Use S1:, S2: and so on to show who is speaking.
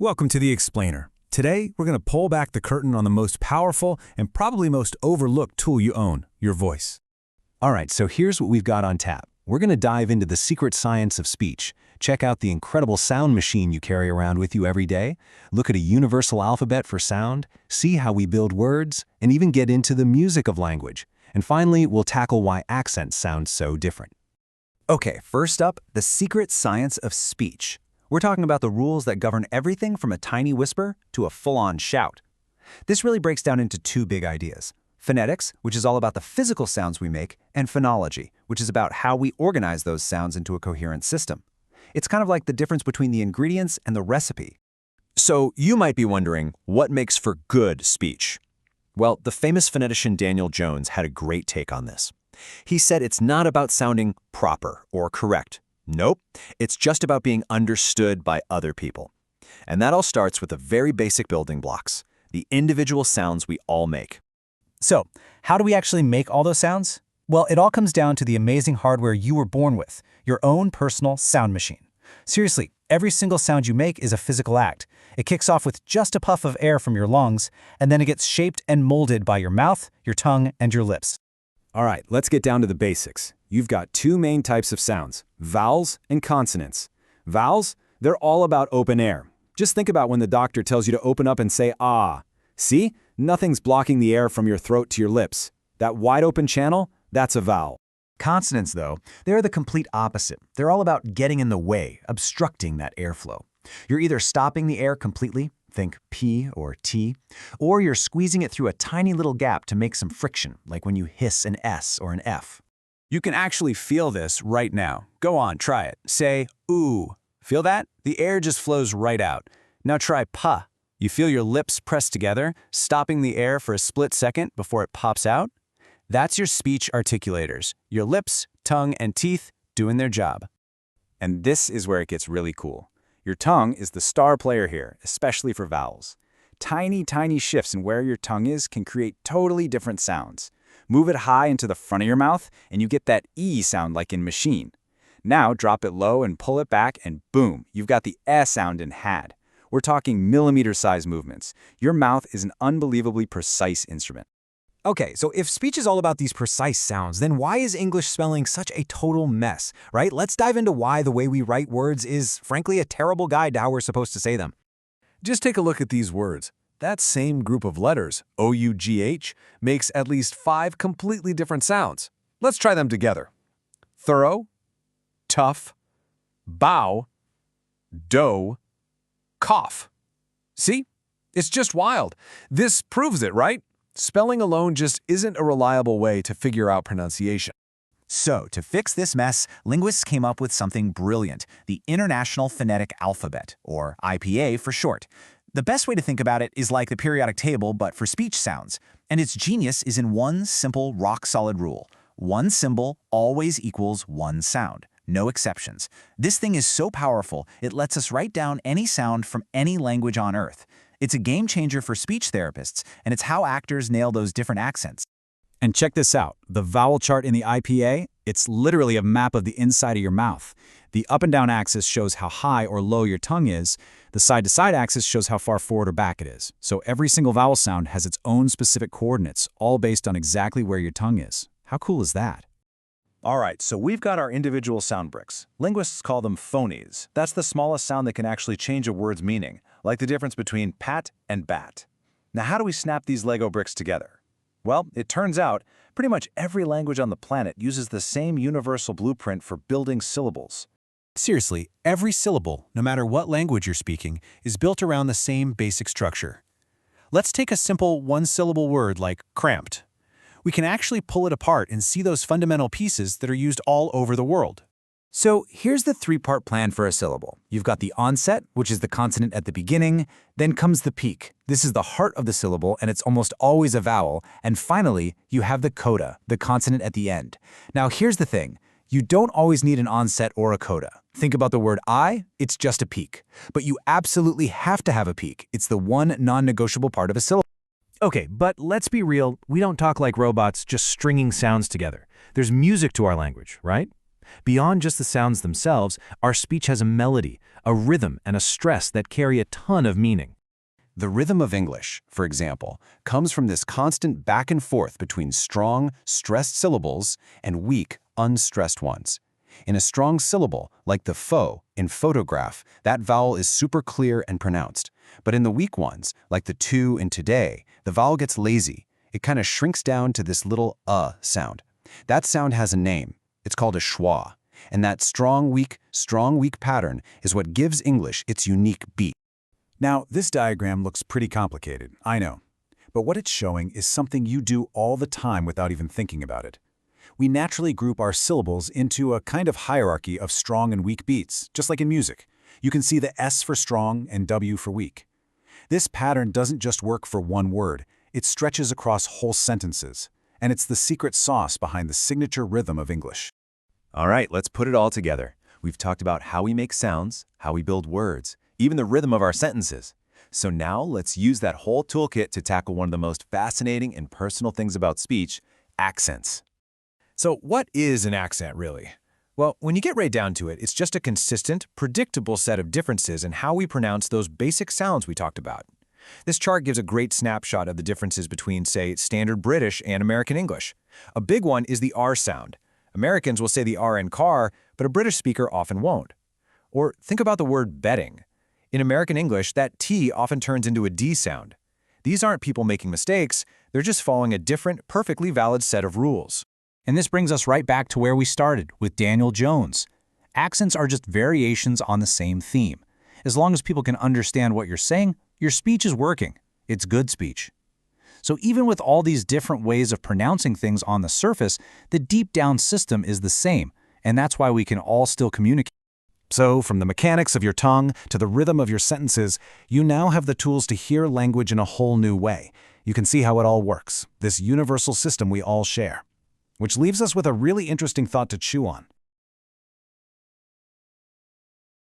S1: Welcome to The Explainer. Today, we're going to pull back the curtain on the most powerful and probably most overlooked tool you own, your voice.
S2: All right, so here's what we've got on tap. We're going to dive into the secret science of speech, check out the incredible sound machine you carry around with you every day, look at a universal alphabet for sound, see how we build words, and even get into the music of language. And finally, we'll tackle why accents sound so different.
S3: Okay, first up, the secret science of speech. We're talking about the rules that govern everything from a tiny whisper to a full-on shout. This really breaks down into two big ideas. Phonetics, which is all about the physical sounds we make, and phonology, which is about how we organize those sounds into a coherent system. It's kind of like the difference between the ingredients and the recipe.
S4: So you might be wondering, what makes for good speech? Well, the famous phonetician Daniel Jones had a great take on this. He said it's not about sounding proper or correct. Nope, it's just about being understood by other people. And that all starts with the very basic building blocks, the individual sounds we all make.
S5: So, how do we actually make all those sounds? Well, it all comes down to the amazing hardware you were born with, your own personal sound machine. Seriously, every single sound you make is a physical act. It kicks off with just a puff of air from your lungs, and then it gets shaped and molded by your mouth, your tongue, and your lips.
S1: All right, let's get down to the basics. You've got two main types of sounds, vowels and consonants. Vowels, they're all about open air. Just think about when the doctor tells you to open up and say ah. See? Nothing's blocking the air from your throat to your lips. That wide open channel, that's a vowel.
S5: Consonants, though, they're the complete opposite. They're all about getting in the way, obstructing that airflow. You're either stopping the air completely, think P or T, or you're squeezing it through a tiny little gap to make some friction, like when you hiss an S or an F.
S1: You can actually feel this right now. Go on, try it. Say, ooh. Feel that? The air just flows right out. Now try puh. You feel your lips pressed together, stopping the air for a split second before it pops out? That's your speech articulators, your lips, tongue, and teeth doing their job. And this is where it gets really cool. Your tongue is the star player here, especially for vowels. Tiny, tiny shifts in where your tongue is can create totally different sounds. Move it high into the front of your mouth, and you get that E sound like in machine. Now drop it low and pull it back, and boom, you've got the S sound in had. We're talking millimeter-size movements. Your mouth is an unbelievably precise instrument.
S6: Okay, so if speech is all about these precise sounds, then why is English spelling such a total mess, right? Let's dive into why the way we write words is, frankly, a terrible guide to how we're supposed to say them.
S7: Just take a look at these words. That same group of letters, O-U-G-H, makes at least 5 completely different sounds. Let's try them together. Thorough, tough, bow, dough, cough. See? It's just wild. This proves it, right? Spelling alone just isn't a reliable way to figure out pronunciation.
S5: So, to fix this mess, linguists came up with something brilliant, the International Phonetic Alphabet, or IPA for short. The best way to think about it is like the periodic table, but for speech sounds. And its genius is in one simple, rock-solid rule. One symbol always equals one sound. No exceptions. This thing is so powerful, it lets us write down any sound from any language on Earth. It's a game changer for speech therapists, and it's how actors nail those different accents.
S1: And check this out. The vowel chart in the IPA, it's literally a map of the inside of your mouth. The up and down axis shows how high or low your tongue is. The side-to-side axis shows how far forward or back it is. So every single vowel sound has its own specific coordinates, all based on exactly where your tongue is. How cool is that?
S3: All right, so we've got our individual sound bricks. Linguists call them phonies. That's the smallest sound that can actually change a word's meaning, like the difference between pat and bat. Now, how do we snap these Lego bricks together? Well, it turns out pretty much every language on the planet uses the same universal blueprint for building syllables.
S6: Seriously, every syllable, no matter what language you're speaking, is built around the same basic structure. Let's take a simple one-syllable word like cramped. We can actually pull it apart and see those fundamental pieces that are used all over the world.
S5: So here's the three-part plan for a syllable. You've got the onset, which is the consonant at the beginning, then comes the peak. This is the heart of the syllable, and it's almost always a vowel. And finally, you have the coda, the consonant at the end. Now here's the thing. You don't always need an onset or a coda. Think about the word I, it's just a peak. But you absolutely have to have a peak. It's the one non-negotiable part of a syllable.
S6: Okay, but let's be real, we don't talk like robots just stringing sounds together. There's music to our language, right?
S2: Beyond just the sounds themselves, our speech has a melody, a rhythm, and a stress that carry a ton of meaning.
S1: The rhythm of English, for example, comes from this constant back and forth between strong, stressed syllables and weak, unstressed ones. In a strong syllable, like the fo in photograph, that vowel is super clear and pronounced. But in the weak ones, like the to in today, the vowel gets lazy. It kind of shrinks down to this little sound. That sound has a name. It's called a schwa. And that strong, weak pattern is what gives English its unique beat.
S8: Now, this diagram looks pretty complicated, I know. But what it's showing is something you do all the time without even thinking about it. We naturally group our syllables into a kind of hierarchy of strong and weak beats, just like in music. You can see the S for strong and W for weak. This pattern doesn't just work for one word, it stretches across whole sentences. And it's the secret sauce behind the signature rhythm of English.
S4: All right, let's put it all together. We've talked about how we make sounds, how we build words, even the rhythm of our sentences. So now let's use that whole toolkit to tackle one of the most fascinating and personal things about speech, accents.
S6: So what is an accent, really? Well, when you get right down to it, it's just a consistent, predictable set of differences in how we pronounce those basic sounds we talked about. This chart gives a great snapshot of the differences between, say, standard British and American English. A big one is the R sound. Americans will say the R in car, but a British speaker often won't. Or think about the word betting. In American English, that T often turns into a D sound. These aren't people making mistakes, they're just following a different, perfectly valid set of rules.
S9: And this brings us right back to where we started, with Daniel Jones. Accents are just variations on the same theme. As long as people can understand what you're saying, your speech is working. It's good speech. So even with all these different ways of pronouncing things on the surface, the deep down system is the same, and that's why we can all still communicate.
S8: So, from the mechanics of your tongue to the rhythm of your sentences, you now have the tools to hear language in a whole new way. You can see how it all works, this universal system we all share. Which leaves us with a really interesting thought to chew on.